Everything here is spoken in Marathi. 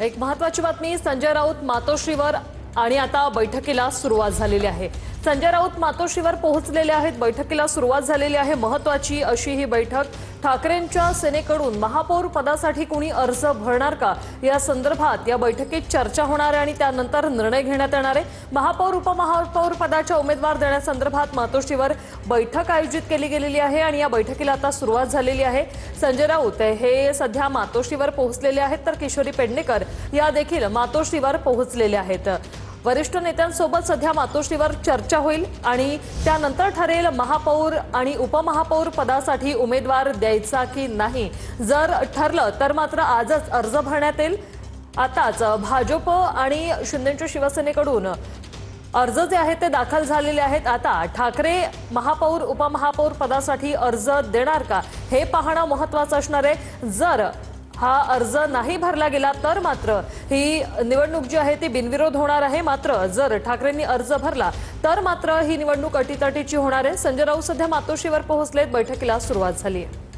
एक महत्त्वाची बातमी संजय राऊत मातोश्रीवर आणि आता बैठकीला सुरुवात झालेली आहे। संजय राऊत मातोश्रीवर पोहोचलेले आहेत। बैठकीला सुरुवात झालेली आहे। महत्त्वाची अशी ही बैठक ठाकरेंच्या सेनेकडून महापौर पदासाठी कोणी अर्ज भरणार का या संदर्भात या बैठकीत चर्चा होणार आहे आणि त्यानंतर निर्णय घेण्यात येणार आहे। महापौर उपमहापौर पदाच्या उमेदवार देण्यासंदर्भात मातोश्रीवर बैठक आयोजित केली गेलेली आहे आणि या बैठकीला आता सुरुवात झालेली आहे। संजय राऊत हे सध्या मातोश्रीवर पोहोचलेले आहेत तर किशोरी पेडणेकर या देखील मातोश्रीवर पोहोचलेले आहेत। वरिष्ठ नेत्यांसोबत सध्या मातोश्रीवर चर्चा होईल आणि त्यानंतर ठरेल महापौर आणि उपमहापौर पदासाठी उमेदवार द्यायचा की नाही। जर ठरलं तर मात्र आजच अर्ज भरण्यात येईल। आताच भाजप आणि शिंदेच्या शिवसेनेकडून अर्ज जे आहेत ते दाखल झालेले आहेत। आता ठाकरे महापौर उपमहापौर पदासाठी अर्ज देणार का हे पाहणं महत्त्वाचं असणार आहे। जर हा अर्ज नाही भरला गेला तर मात्र ही निवडणूक जी आहे ती बिनविरोध होणार आहे। मात्र जर ठाकरेंनी अर्ज भरला तर मात्र ही निवडणूक अटीतटीची होणार आहे। संजय राऊत सध्या मातोश्रीवर पोहोचलेत। बैठकीला सुरुवात झाली आहे।